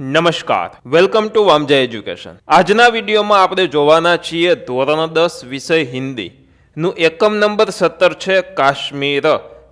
નમસ્કાર, welcome to Vamja education. આજના વિડીયોમાં આપણે જોવાના છીએ ધોરણ 10 વિષય હિન્દીનું એકમ નંબર 17 છે કાશ્મીર।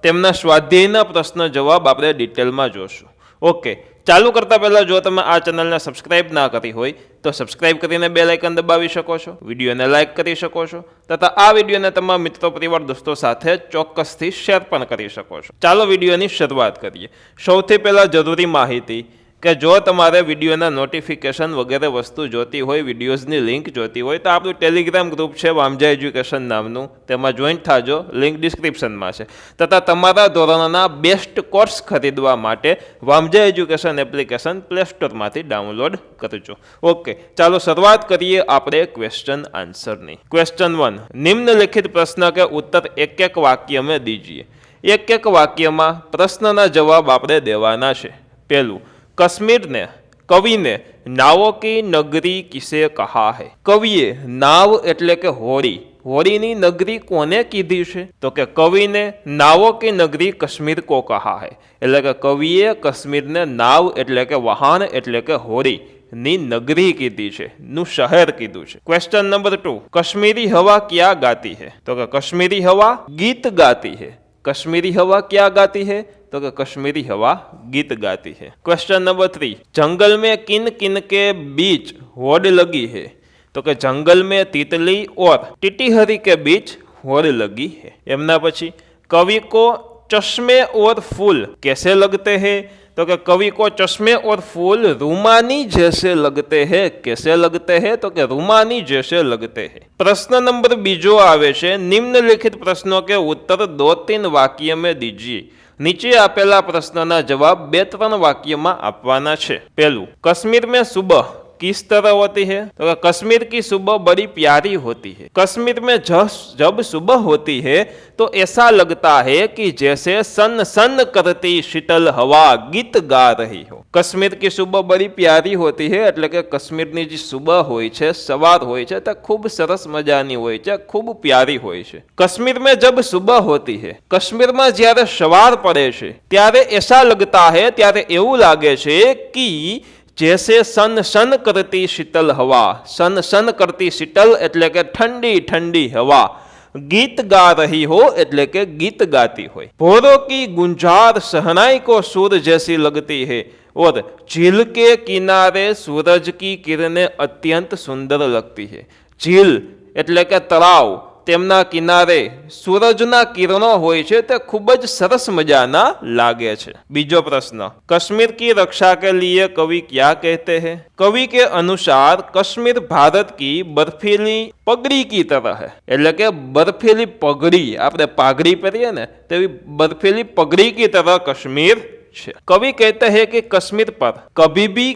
તેમના સ્વાધ્યાયના પ્રશ્ન જવાબ આપણે ડિટેલમાં જોશું। ઓકે, ચાલુ કરતા પહેલા જો તમે આ ચેનલને સબસ્ક્રાઇબ ના કરી હોય તો સબસ્ક્રાઇબ કરીને બેલ આઇકન દબાવી શકો છો, વિડીયોને લાઇક કરી શકો છો તથા આ વિડીયોને તમારા મિત્રો પરિવાર દોસ્તો સાથે ચોક્કસથી શેર પણ કરી શકો છો। ચાલો વિડીયોની શરૂઆત કરીએ। સૌથી પહેલા જરૂરી માહિતી કે જો તમારે વિડીયોના નોટિફિકેશન વગેરે વસ્તુ જોતી હોય, વિડીયોઝની લિંક જોતી હોય તો આપણું ટેલિગ્રામ ગ્રુપ છે વામજા એજ્યુકેશન નામનું, તેમાં જોઈન્ટ થાજો, લિંક ડિસ્ક્રિપ્શનમાં છે। તથા તમારા ધોરણના બેસ્ટ કોર્સ ખરીદવા માટે વામજા એજ્યુકેશન એપ્લિકેશન પ્લે સ્ટોરમાંથી ડાઉનલોડ કરજો। ઓકે, ચાલો શરૂઆત કરીએ આપણે ક્વેશ્ચન આન્સરની। क्वेश्चन 1, निम्नलिखित प्रश्न के उत्तर एक एक वाक्य में दीजिए। एक एक वाक्यમાં પ્રશ્નના જવાબ આપણે દેવાના છે। પહેલું, कश्मीर ने कवि ने नावों की नगरी किसे कहा है? कविए नाव एटले के होड़ी, होड़ीनी नगरी कोने कीधी छे? तो के कवि ने नावों की नगरी कश्मीर को कहा है। एटले के कविए कश्मीर ने नाव एटले के वाहन एटले के होड़ी नी नगरी कीधी छे, नु शहर कीधुं छे। क्वेश्चन नंबर 2, कश्मीरी हवा क्या गाती है? तो के कश्मीरी हवा गीत गाती है। कश्मीरी हवा क्या गाती है? तो कि कश्मीरी हवा गीत गाती है। क्वेश्चन नंबर 3, जंगल में किन किन के बीच होड़ लगी है? तो कि जंगल में तितली और टिटिहरी के बीच होड़ लगी है। एमना पछी, कवि को चश्मे और फूल कैसे लगते हैं? तो कि कवि को चश्मे और फूल रूमानी जैसे लगते हैं। कैसे लगते हैं? तो कि रूमानी जैसे लगते हैं। प्रश्न नंबर 2 आवे छे, निम्नलिखित प्रश्नों के उत्तर 2-3 वाक्य में दीजिए। नीचे आपेला प्रश्नना जवाब 2-3 वाक्यમાં આપવાના છે। पहलू, कश्मीर में सुबह किस तरह होती है? तो कश्मीर की सुबह बड़ी प्यारी होती है। कश्मीर में जब सुबह होती है तो ऐसा लगता है कि जैसे सन सन करती शीतल हवा गीत गा रही हो। कश्मीर की सुबह बड़ी प्यारी होती है એટલે કે કશ્મીરની જે સુબહ હોય છે, સવાર હોય છે તે ખૂબ સરસ મજાની હોય છે, ખૂબ પ્યારી હોય છે। कश्मीर में जब सुबह होती है, कश्मीરમાં જ્યારે સવાર પડે છે ત્યારે ऐसा लगता है, ત્યારે એવું લાગે છે कि जैसे सन सन करती शीतल हवा, सन सन करती शीतल एटले के ठंडी ठंडी हवा गीत गा रही हो एटले के गीत गाती हो। भोरों की गुंजार शहनाई को सूर जैसी लगती है और झील के किनारे सूरज की किरणें अत्यंत सुंदर लगती है। झील एटले के तलाव, તેમના કિનારે સૂરજના કિરણો હોય છે તે ખૂબ જ સરસ મજાના લાગે છે। બીજો પ્રશ્ન, कश्मीर की रक्षा के लिए कवि क्या कहते हैं? कवि के अनुसार कश्मीर भारत की बर्फीली पगड़ी की तरह है। એટલે કે બર્ફીલી પગડી, આપણે પાઘડી પહેરીએ ને તેવી બર્ફીલી પગડી की तरह कश्मीर છે। कवि कहते हैं कि कश्मीर पर कभी भी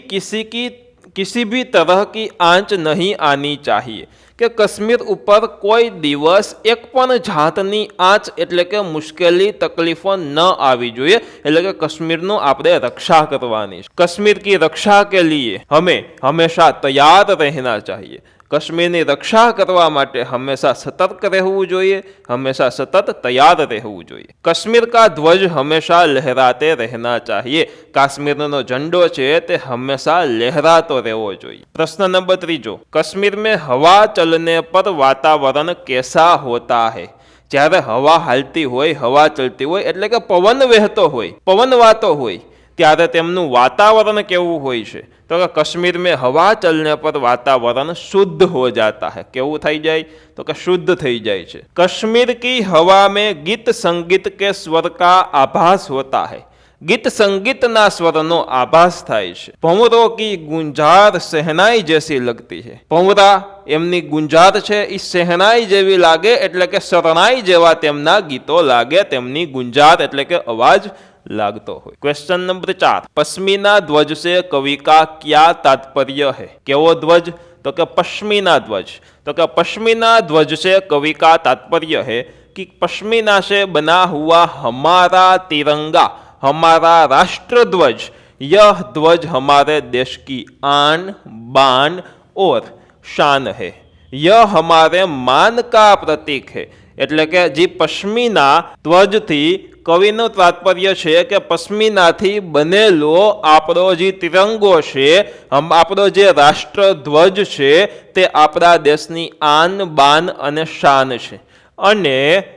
किसी भी तरह की आंच नहीं आनी चाहिए, કે કશ્મીર ઉપર કોઈ દિવસ એક પણ જાતની આંચ એટલે કે મુશ્કેલી તકલીફો ન આવી જોઈએ। એટલે કે કશ્મીરનો આપણે રક્ષા કરવાની છે। કશ્મીર की रक्षा के लिए हमें हमेशा तैयार रहना चाहिए। कश्मीરની રક્ષા કરવા માટે હંમેશા સતર્ક રહેવું જોઈએ, હંમેશા સતત તૈયાર રહેવું જોઈએ। कश्मीर का ध्वज हमेशा लहराते रहना चाहिए। काश्मीरનો ઝંડો છે તે હંમેશા લહેરાતો રહેવો જોઈએ। प्रश्न नंबर 3, कश्मीर में हवा चलने पर वातावरण कैसा होता है? જ્યારે હવા હાલતી હોય, હવા ચલતી હોય એટલે કે પવન વહેતો હોય, પવન વાતો હોય ત્યારે તેમનું વાતાવરણ કેવું હોય છે? तो कश्मीर में हवा चलने पर वातावरण शुद्ध हो जाता है। केवू थई जाए? तो कि शुद्ध थई जाए छे। कश्मीर की हवा में गीत संगीत के स्वर का आभास होता है। गीत संगीतना स्वरनो आभास थाय छे। भंवरों की गुंजार शहनाई जैसी लगती है। भंवरा एमनी गुंजार छे ई शहनाई जेवी लागे એટલે કે શરણાઈ જેવા તેમના ગીતો લાગે, તેમની ગુંजार એટલે કે અવાજ लागतो हो। क्वेश्चन नंबर 4, पश्मीना ध्वज से कवि का क्या तात्पर्य है? केवो ध्वज? तो कि पश्मीना ध्वज। तो कि पश्मीना ध्वज से कवि का तात्पर्य है कि पश्मीना से बना हुआ हमारा तिरंगा, हमारा राष्ट्र ध्वज, यह ध्वज हमारे देश की आन बान और शान है। यह हमारे मान का प्रतीक है। એટલે કે જે પશ્મીના ધ્વજથી કવિનું તાત્પર્ય છે કે પશ્મિનાથી બનેલો આપણો જે તિરંગો છે, આપણો જે રાષ્ટ્રધ્વજ છે, તે આપણા દેશની આન બાન અને શાન છે અને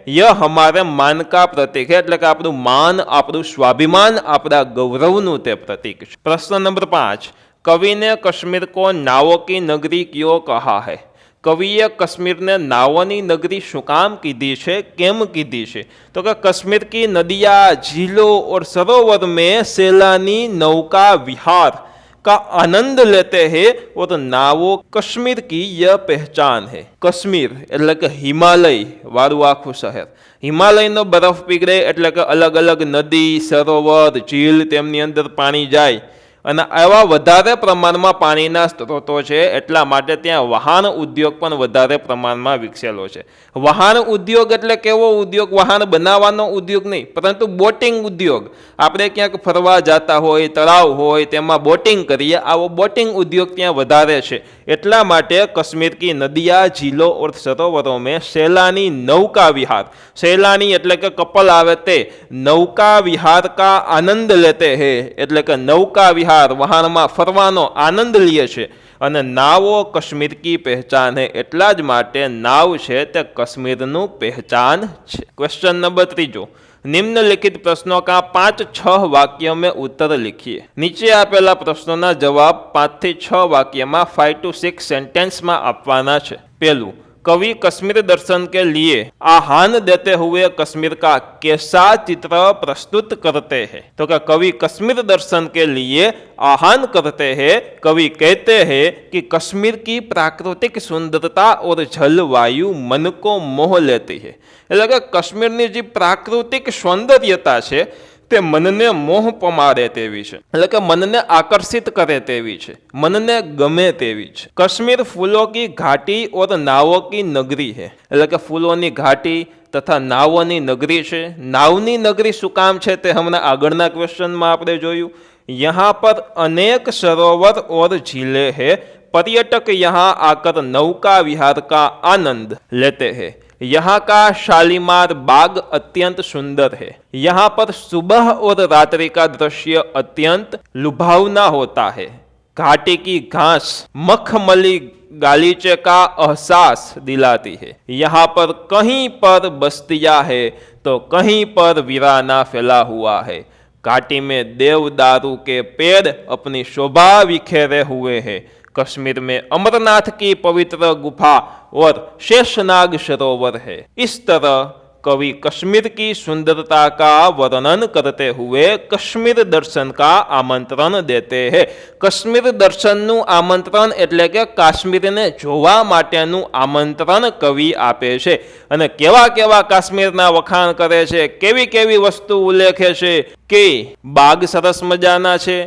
યહ હમારે માન કા પ્રતીક है, એટલે કે આપણું માન, આપણું સ્વાભિમાન, આપણા ગૌરવનું તે પ્રતીક છે। પ્રશ્ન નંબર 5, कवि ने कश्मीर को नावों की नगरी क्यों कहा है? કવિએ કશ્મીરને નાવોની નગરી શું કામ કીધી છે, કેમ કીધી છે? તો કે કશ્મીર की नदियाँ, झीलों और सरोवर में सैलानी नौका विहार का आनंद लेते हैं और नावो कश्मीर की यह पहचान है। कश्मीर એટલે કે હિમાલય વાળું આખું શહેર, હિમાલયનો બરફ પીગળે એટલે કે અલગ અલગ નદી, સરોવર, ઝીલ તેમની અંદર પાણી જાય અને આવા વધારે પ્રમાણમાં પાણીના સ્ત્રોતો છે, એટલા માટે ત્યાં વાહન ઉદ્યોગ પણ વધારે પ્રમાણમાં વિકસેલો છે। વાહન ઉદ્યોગ એટલે કેવો ઉદ્યોગ? વાહન બનાવવાનો ઉદ્યોગ નહીં, પરંતુ બોટિંગ ઉદ્યોગ। આપણે ક્યાંક ફરવા જતા હોય, તળાવ હોય, તેમાં બોટિંગ કરીએ, આવો બોટિંગ ઉદ્યોગ ત્યાં વધારે છે, એટલા માટે कश्मीर की नदियाँ, झीलों और सरोवरों में सैलानी नौका विहार, सैलानी એટલે કે કપલ આવે તે, નૌકા વિહાર કા આનંદ લેતે હે એટલે કે નૌકા વિહાર વહાણમાં ફરવાનો આનંદ લે છે અને નાવો કશ્મીર કી પહેચાન હે, એટલા જ માટે નાવ છે તે કશ્મીરનું પહેચાન છે। क्वेश्चन नंबर 3, निम्नलिखित प्रश्नों का 5-6 वाक्यों में उत्तर लिखिए। नीचे आपेला प्रश्नों जवाब 5 થી 6 वाक्यों 5 to 6 सेंटेंस में आपवाना छे। पहलू, कवि कश्मीर दर्शन के लिए आह्वान देते हुए कश्मीर का कैसा चित्र प्रस्तुत करते हैं? तो क्या कवि कश्मीर दर्शन के लिए आह्वान करते हैं, कवि कहते हैं कि कश्मीर की प्राकृतिक सुंदरता और जलवायु मन को मोह लेती है, એટલે કે કશ્મીરની જે પ્રાકૃતિક સૌંદર્યતા છે તે મનને મોહ પમાડે તેવી છે, એટલે કે મનને આકર્ષિત કરે તેવી છે, મનને ગમે તેવી છે। कश्मीर फूलों की घाटी और नावों की नगरी है, એટલે કે ફૂલોની ઘાટી તથા નાવોની નગરી છે। નાવની નગરી શું કામ છે તે હમણાં આગળના ક્વેશ્ચનમાં આપણે જોયું। यहाँ पर अनेक सरोवर और झीलें हैं, पर्यटक यहाँ आकर नौका विहार का आनंद लेते हैं। यहाँ का शालीमार बाग अत्यंत सुंदर है, यहाँ पर सुबह और रात्रि का दृश्य अत्यंत लुभावना होता है। घाटी की घास मखमली गालीचे का एहसास दिलाती है। यहाँ पर कहीं पर बस्तियां है तो कहीं पर वीराना फैला हुआ है। घाटी में देवदारू के पेड़ अपनी शोभा बिखेरे हुए हैं। कश्मीर में अमरनाथ की पवित्र गुफा और शेषनाग सरोवर है। इस तरह कवि कश्मीर की सुंदरता का वर्णन करते हुए कश्मीर दर्शन का आमंत्रण देते हैं। कश्मीर दर्शनનું આમંત્રણ એટલે કે કાશ્મીરને જોવા માટેનું આમંત્રણ કવિ આપે છે અને કેવા કેવા કાશ્મીરના વખાણ કરે છે, કેવી કેવી વસ્તુ ઉલ્લેખે છે કે બાગ સરસ મજાના છે,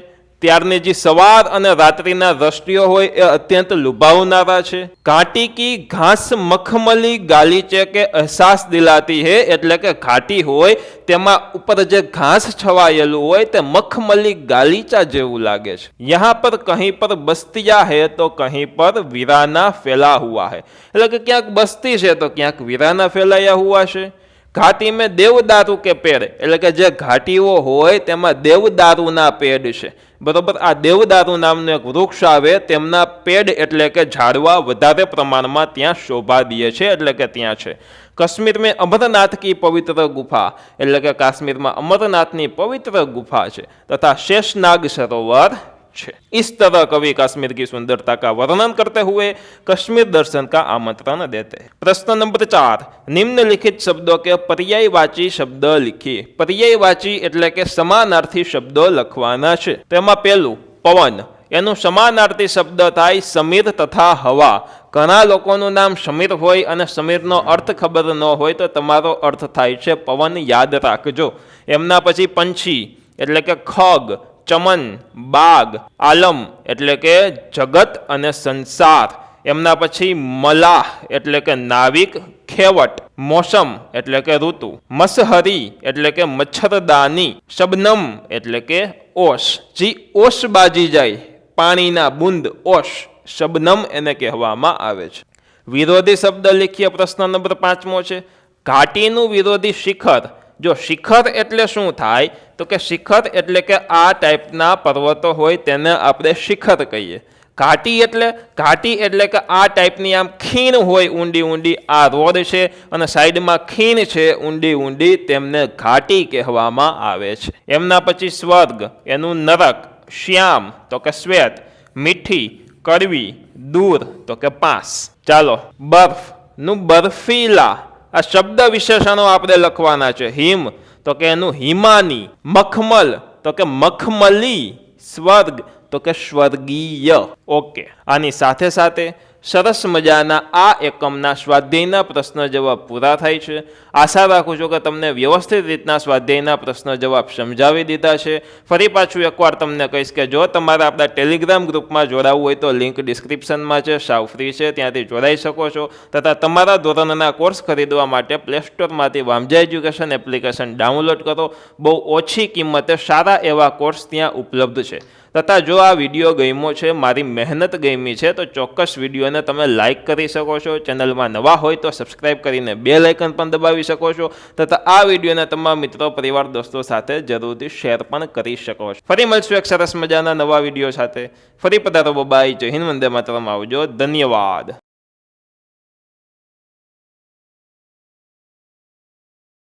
ત્યારની જે સવાર અને રાત્રિના દ્રશ્યો હોય એ અત્યંત લુભાવનારા છે। ઘાટી की घास मखमली गालीचे के एहसास दिलाती है, એટલે કે ઘાટી હોય તેમાં ઉપર જે ઘાસ છવાયેલું હોય તે મખમલી ગાલીચા જેવું લાગે છે। यहाँ पर कहीं पर बस्तियां है तो कहीं पर वीराना फैला हुआ है, એટલે કે ક્યાંક બસ્તી છે તો ક્યાંક વીરાના ફેલાયા હુआ છે। घाटी में देवदारू के पेड़ એટલે કે જે ઘાટીઓ હોય તેમાં દેવદારૂના પેડ છે, બરોબર। આ દેવદારૂ નામનું એક વૃક્ષ આવે, તેમના પેડ એટલે કે ઝાડવા વધારે પ્રમાણમાં ત્યાં શોભા દે છે, એટલે કે ત્યાં છે। कश्मीर में अमरनाथ की पवित्र गुफा એટલે કે કાશ્મીરમાં અમરનાથની પવિત્ર ગુફા છે તથા शेषनाग सरोवर છે। इस तरह कवि कश्मीर की सुंदरता का वर्णन करते हुए कश्मीर दर्शन का आमंत्रण देते हैं। प्रश्न नंबर 4, निम्नलिखित शब्दों के पर्यायवाची शब्द लिखिए। पर्यायवाची એટલે કે સમાનાર્થી શબ્દો લખવાના છે। તેમાં પહેલું પવન, એનું સમાનાર્થી શબ્દ થાય સમીર તથા હવા। ઘણા લોકોનું નામ સમીર હોય અને સમીરનો અર્થ ખબર ન હોય તો તમારો અર્થ થાય છે પવન, યાદ રાખજો। એમના પછી પંછી એટલે કે ખગ, ચમન, બાગ, આલમ એટલે કે જગત અને સંસાર। એમના પછી મલાહ એટલે કે નાવિક, ખેવટ, મોસમ એટલે કે ઋતુ, મસહરી એટલે કે મચ્છરદાની, શબનમ એટલે કે ઓશ, જે ઓશ બાજી જાય પાણીના બુંદ, ઓશ, શબનમ એને કહેવામાં આવે છે। વિરોધી શબ્દ લીખીએ। પ્રશ્ન નંબર 5મો છે ઘાટીનું વિરોધી શિખર જો શિખર એટલે શું થાય તો કે શિખર એટલે કે આ ટાઈપના પર્વતો હોય તેને આપણે શિખર કહીએ. ઘાટી એટલે કે આ ટાઈપની આમ ખીણ હોય ઊંડી ઊંડી, આ રોડ છે અને સાઈડમાં ખીણ છે ઊંડી ઊંડી, તેમને ઘાટી કહેવામાં આવે છે. એમના પછી સ્વર્ગ, એનું નરક, શ્યામ તો કે શ્વેત, મીઠી, કડવી, દૂર તો કે પાસ. ચાલો, બરફનું બર્ફીલા, આ શબ્દ વિશેષણો આપણે લખવાના છે. હિમ તો કે એનું હિમાની, મખમલ તો કે મખમલી, સ્વર્ગ તો કે સ્વર્ગીય. ઓકે, આની સાથે સાથે સરસ મજાના આ એકમના સ્વાધ્યાયના પ્રશ્ન જવાબ પૂરા થાય છે. આશા રાખું છું કે તમને વ્યવસ્થિત રીતના સ્વાધ્યાયના પ્રશ્ન જવાબ સમજાવી દીધા છે. ફરી પાછું એકવાર તમને કહીશ કે જો તમારે આપણા ટેલિગ્રામ ગ્રુપમાં જોડાવવું હોય તો લિંક ડિસ્ક્રિપ્શનમાં છે, સાવ ફ્રી છે, ત્યાંથી જોડાઈ શકો છો. તથા તમારા ધોરણના કોર્સ ખરીદવા માટે પ્લે સ્ટોરમાંથી વામજા એજ્યુકેશન એપ્લિકેશન ડાઉનલોડ કરો. બહુ ઓછી કિંમતે સારા એવા કોર્સ ત્યાં ઉપલબ્ધ છે. તથા જો આ વિડીયો ગમ્યો છે, મારી મહેનત ગમી છે, તો ચોક્કસ વિડીયોને તમે લાઇક કરી શકો છો. ચેનલમાં નવા હોય તો સબસ્ક્રાઇબ કરીને બેલ આઇકન પણ દબાવી શકો છો. તથા આ વિડીયોને તમારા મિત્રો, પરિવાર, દોસ્તો સાથે જરૂરથી શેર પણ કરી શકો છો. ફરી મળશું એક સરસ મજાના નવા વિડીયો સાથે. ફરી પધારો. બાય. જય હિન્દ. વંદે માતરમ. આવજો. ધન્યવાદ.